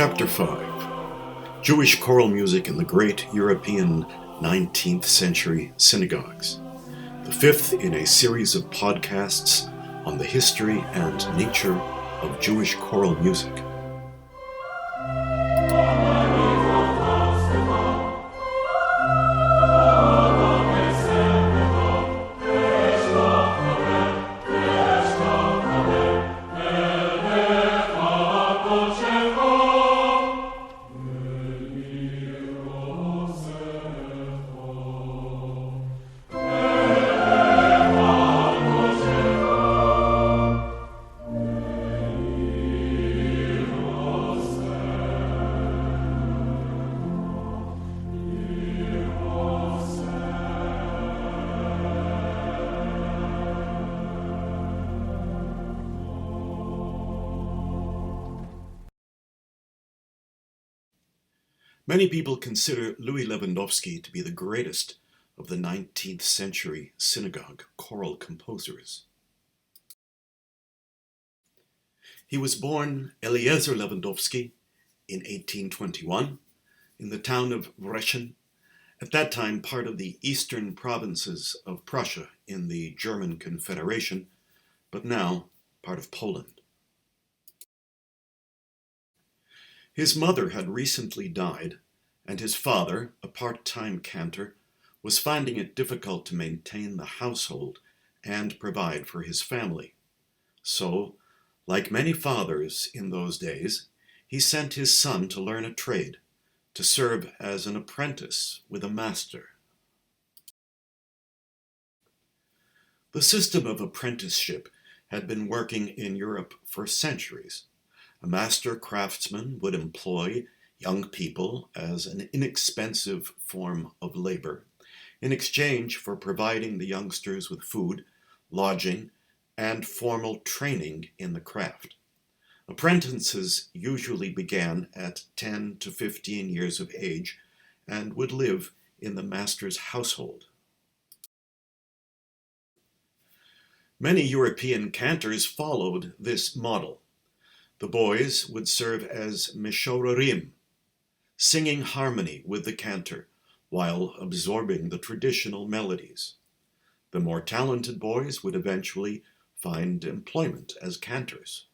Chapter 5: Jewish Choral Music in the Great European 19th Century Synagogues. The fifth in a series of podcasts on the history and nature of Jewish choral music. Many people consider Louis Lewandowski to be the greatest of the 19th century synagogue choral composers. He was born Eliezer Lewandowski in 1821 in the town of Wreschen, at that time part of the eastern provinces of Prussia in the German Confederation, but now part of Poland. His mother had recently died, and his father, a part-time cantor, was finding it difficult to maintain the household and provide for his family. So, like many fathers in those days, he sent his son to learn a trade, to serve as an apprentice with a master. The system of apprenticeship had been working in Europe for centuries. A master craftsman would employ young people as an inexpensive form of labor in exchange for providing the youngsters with food, lodging, and formal training in the craft. Apprentices usually began at 10 to 15 years of age and would live in the master's household. Many European cantors followed this model. The boys would serve as meshorerim, singing harmony with the cantor while absorbing the traditional melodies. The more talented boys would eventually find employment as cantors.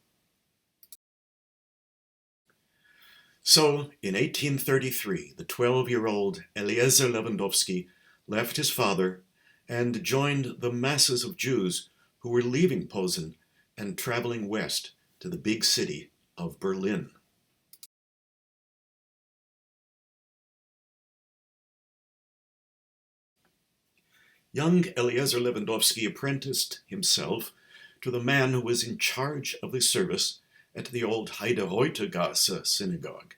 So, in 1833, the 12-year-old Eliezer Lewandowski left his father and joined the masses of Jews who were leaving Posen and traveling west to the big city of Berlin. Young Eliezer Lewandowski apprenticed himself to the man who was in charge of the service at the old Heide-Reuter-Gasse synagogue,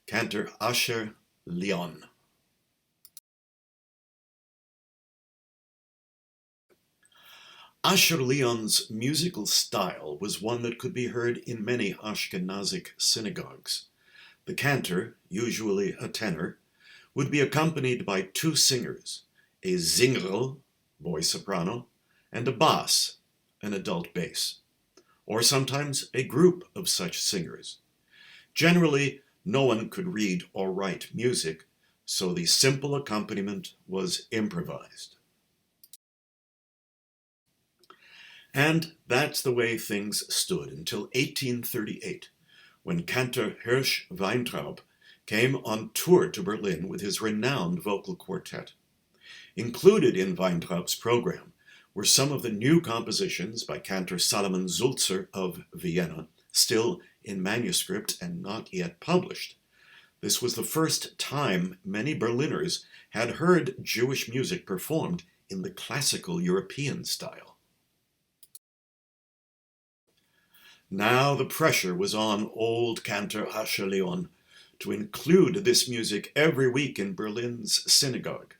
cantor Asher Leon. Asher Leon's musical style was one that could be heard in many Ashkenazic synagogues. The cantor, usually a tenor, would be accompanied by two singers, a zingerl, boy soprano, and a bas, an adult bass, or sometimes a group of such singers. Generally, no one could read or write music, so the simple accompaniment was improvised. And that's the way things stood until 1838, when cantor Hirsch Weintraub came on tour to Berlin with his renowned vocal quartet. Included in Weintraub's program were some of the new compositions by cantor Salomon Sulzer of Vienna, still in manuscript and not yet published. This was the first time many Berliners had heard Jewish music performed in the classical European style. Now the pressure was on old cantor Asher Leon to include this music every week in Berlin's synagogue.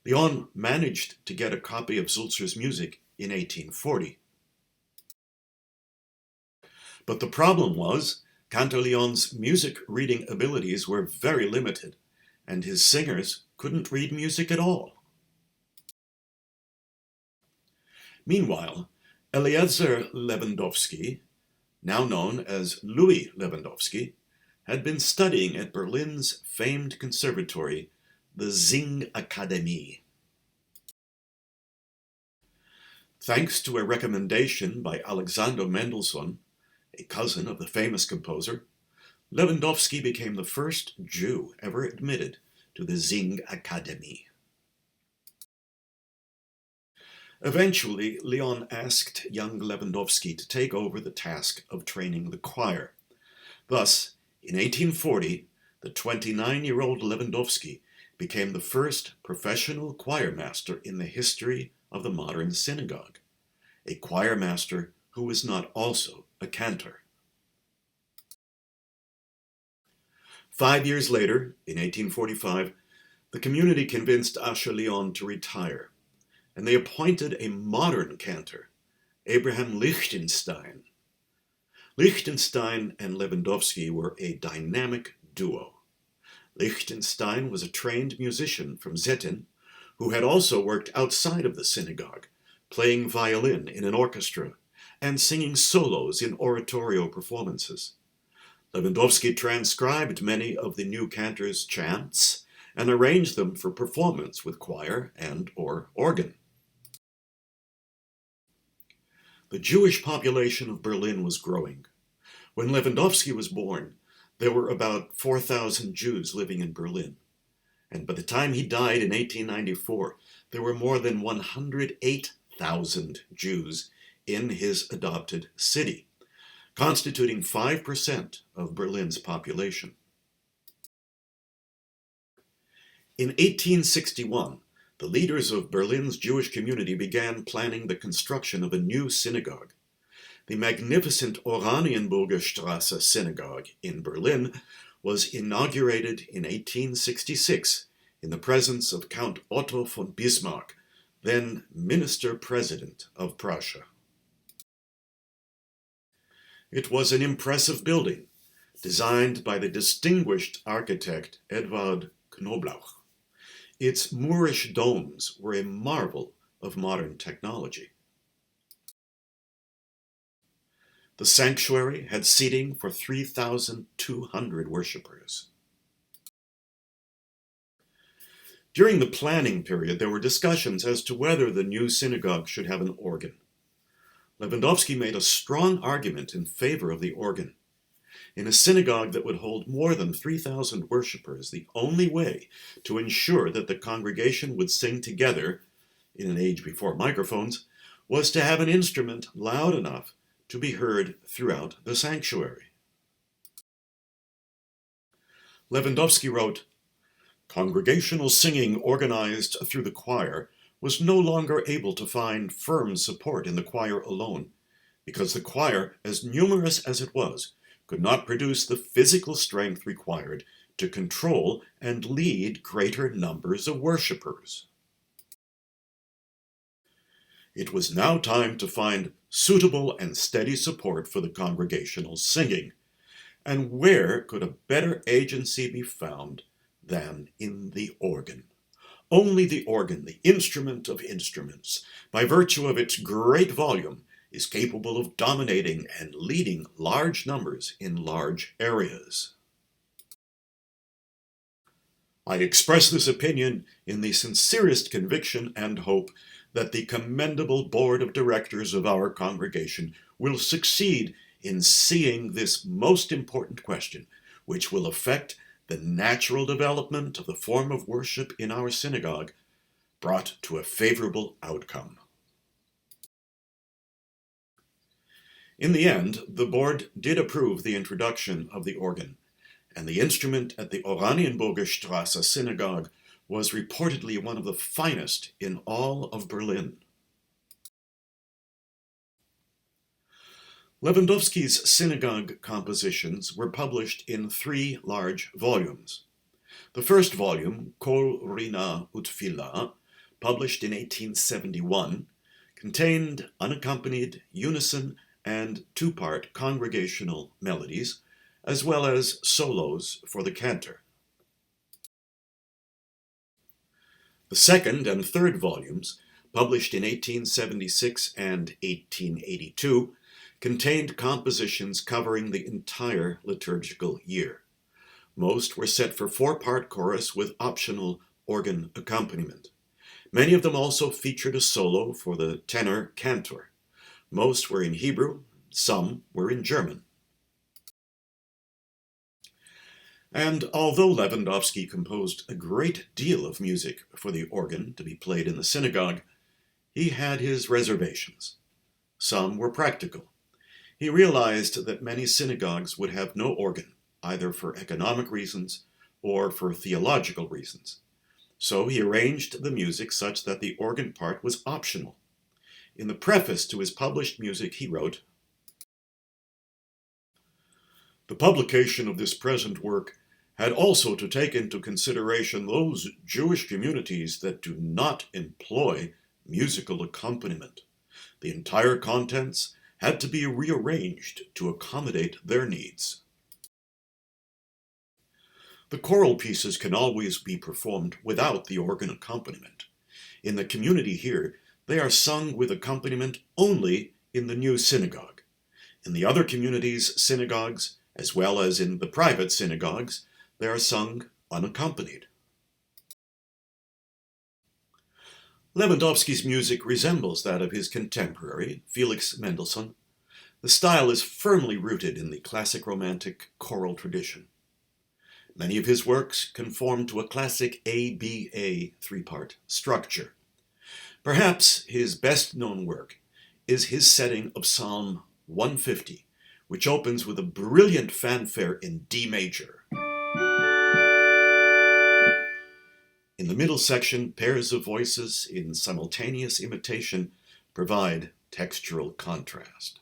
Leon managed to get a copy of Sulzer's music in 1840. But the problem was, cantor Leon's music reading abilities were very limited, and his singers couldn't read music at all. Meanwhile, Eliezer Lewandowski, now known as Louis Lewandowski, had been studying at Berlin's famed conservatory, the Singakademie. Thanks to a recommendation by Alexander Mendelssohn, a cousin of the famous composer, Lewandowski became the first Jew ever admitted to the Singakademie. Eventually, Leon asked young Lewandowski to take over the task of training the choir. Thus, in 1840, the 29-year-old Lewandowski became the first professional choir master in the history of the modern synagogue, a choir master who was not also a cantor. 5 years later, in 1845, the community convinced Asher Leon to retire, and they appointed a modern cantor, Abraham Lichtenstein. Lichtenstein and Lewandowski were a dynamic duo. Lichtenstein was a trained musician from Zetten, who had also worked outside of the synagogue, playing violin in an orchestra and singing solos in oratorio performances. Lewandowski transcribed many of the new cantor's chants and arranged them for performance with choir and/or organ. The Jewish population of Berlin was growing. When Lewandowski was born, there were about 4,000 Jews living in Berlin, and by the time he died in 1894, there were more than 108,000 Jews in his adopted city, constituting 5% of Berlin's population. In 1861, the leaders of Berlin's Jewish community began planning the construction of a new synagogue. The magnificent Oranienburger Straße Synagogue in Berlin was inaugurated in 1866 in the presence of Count Otto von Bismarck, then Minister-President of Prussia. It was an impressive building, designed by the distinguished architect Edvard Knoblauch. Its Moorish domes were a marvel of modern technology. The sanctuary had seating for 3,200 worshippers. During the planning period, there were discussions as to whether the new synagogue should have an organ. Lewandowski made a strong argument in favor of the organ. In a synagogue that would hold more than 3,000 worshippers, the only way to ensure that the congregation would sing together, in an age before microphones, was to have an instrument loud enough to be heard throughout the sanctuary. Lewandowski wrote, "Congregational singing organized through the choir was no longer able to find firm support in the choir alone, because the choir, as numerous as it was, could not produce the physical strength required to control and lead greater numbers of worshippers. It was now time to find suitable and steady support for the congregational singing, and where could a better agency be found than in the organ? Only the organ, the instrument of instruments, by virtue of its great volume, is capable of dominating and leading large numbers in large areas. I express this opinion in the sincerest conviction and hope that the commendable board of directors of our congregation will succeed in seeing this most important question, which will affect the natural development of the form of worship in our synagogue, brought to a favorable outcome." In the end, the board did approve the introduction of the organ, and the instrument at the Oranienburger Straße synagogue was reportedly one of the finest in all of Berlin. Lewandowski's synagogue compositions were published in 3 large volumes. The first volume, Kol Rina Utfila, published in 1871, contained unaccompanied unison and 2-part congregational melodies, as well as solos for the cantor. The second and third volumes, published in 1876 and 1882, contained compositions covering the entire liturgical year. Most were set for four-part chorus with optional organ accompaniment. Many of them also featured a solo for the tenor cantor. Most were in Hebrew, some were in German. And although Lewandowski composed a great deal of music for the organ to be played in the synagogue, he had his reservations. Some were practical. He realized that many synagogues would have no organ, either for economic reasons or for theological reasons. So he arranged the music such that the organ part was optional. In the preface to his published music, he wrote, "The publication of this present work had also to take into consideration those Jewish communities that do not employ musical accompaniment. The entire contents had to be rearranged to accommodate their needs." The choral pieces can always be performed without the organ accompaniment. In the community here, they are sung with accompaniment only in the new synagogue. In the other communities' synagogues, as well as in the private synagogues, they are sung unaccompanied. Lewandowski's music resembles that of his contemporary, Felix Mendelssohn. The style is firmly rooted in the classic romantic choral tradition. Many of his works conform to a classic ABA three-part structure. Perhaps his best-known work is his setting of Psalm 150, which opens with a brilliant fanfare in D major. In the middle section, pairs of voices in simultaneous imitation provide textural contrast.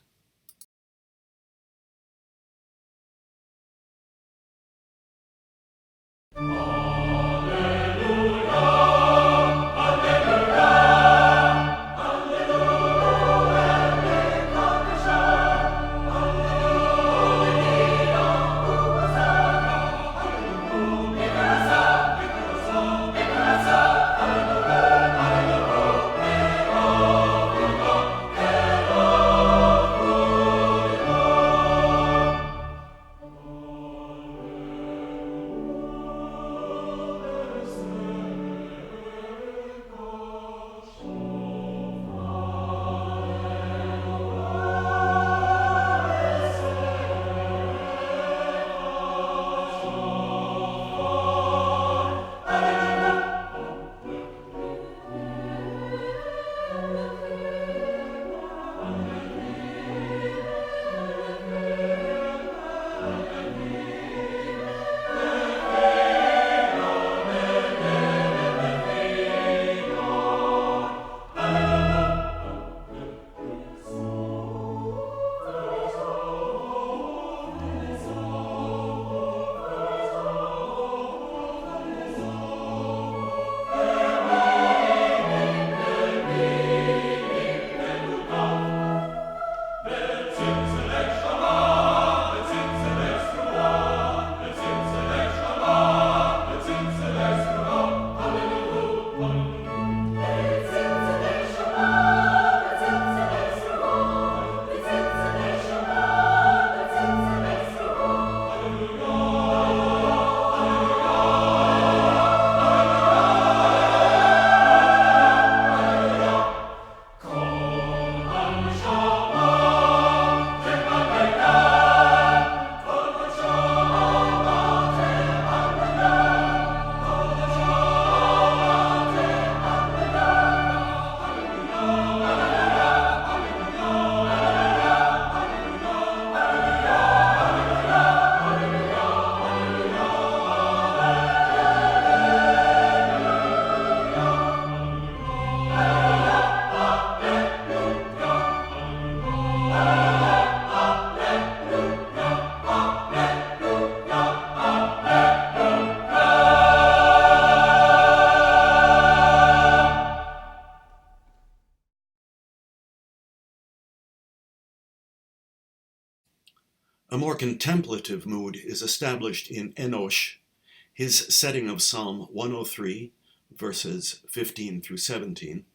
A more contemplative mood is established in Enosh, his setting of Psalm 103, verses 15 through 17,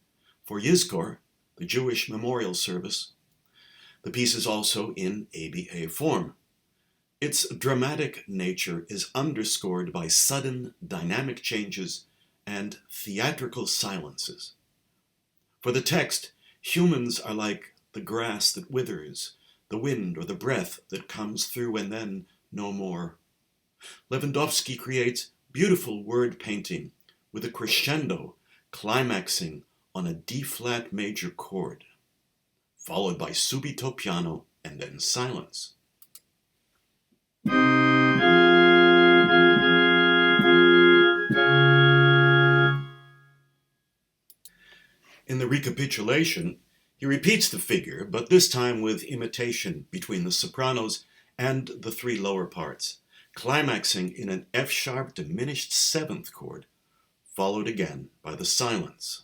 for Yizkor, the Jewish memorial service. The piece is also in ABA form. Its dramatic nature is underscored by sudden dynamic changes and theatrical silences. For the text, humans are like the grass that withers, the wind or the breath that comes through and then no more. Lewandowski creates beautiful word painting with a crescendo climaxing on a D-flat major chord, followed by subito piano and then silence. In the recapitulation, he repeats the figure, but this time with imitation between the sopranos and the three lower parts, climaxing in an F-sharp diminished seventh chord, followed again by the silence.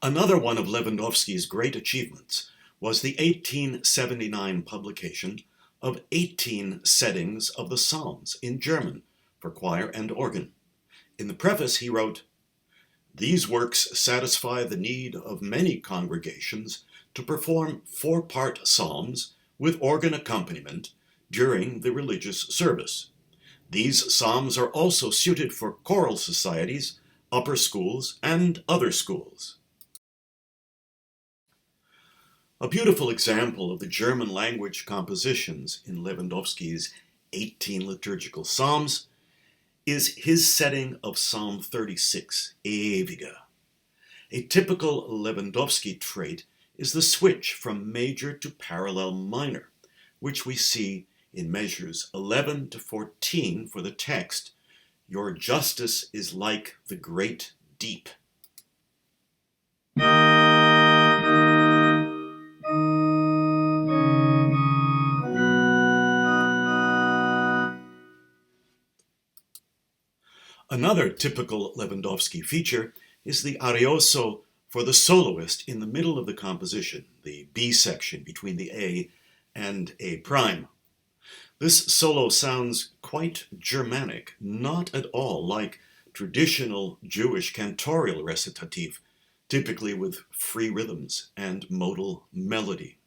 Another one of Lewandowski's great achievements was the 1879 publication of 18 settings of the Psalms in German for choir and organ. In the preface he wrote, "These works satisfy the need of many congregations to perform 4-part psalms with organ accompaniment during the religious service. These psalms are also suited for choral societies, upper schools, and other schools." A beautiful example of the German language compositions in Lewandowski's 18 liturgical psalms is his setting of Psalm 36, Ewige. A typical Lewandowski trait is the switch from major to parallel minor, which we see in measures 11 to 14 for the text, "Your justice is like the great deep." Another typical Lewandowski feature is the arioso for the soloist in the middle of the composition, the B section between the A and A prime. This solo sounds quite Germanic, not at all like traditional Jewish cantorial recitative, typically with free rhythms and modal melody.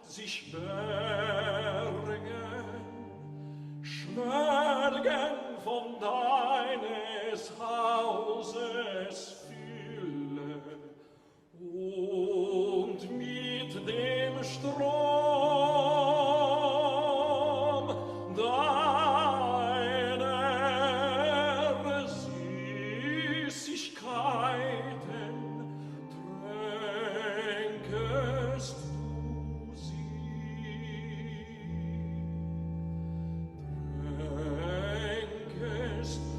Sich bergen, schwelgen von deines Hauses Fülle und mit dem Strom deiner Süßigkeiten tränkest Tränkest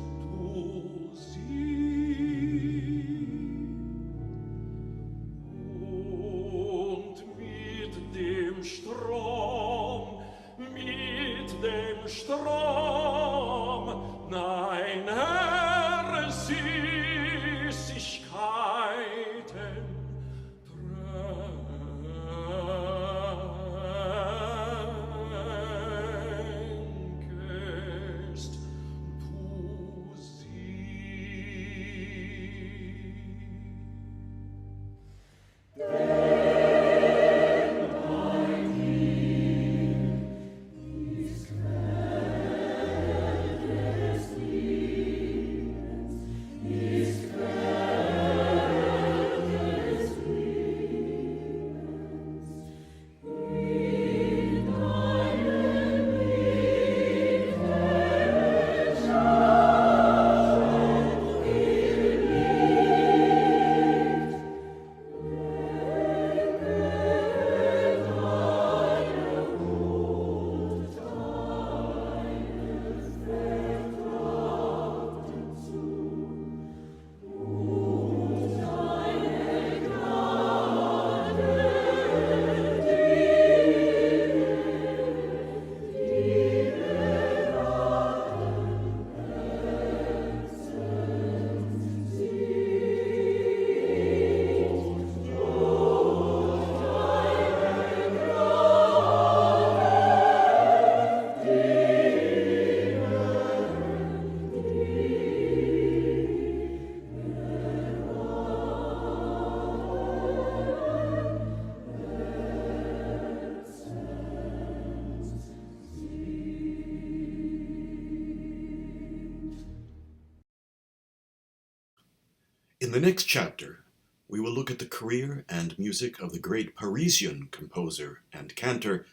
In the next chapter, we will look at the career and music of the great Parisian composer and cantor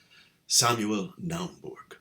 Samuel Naumburg.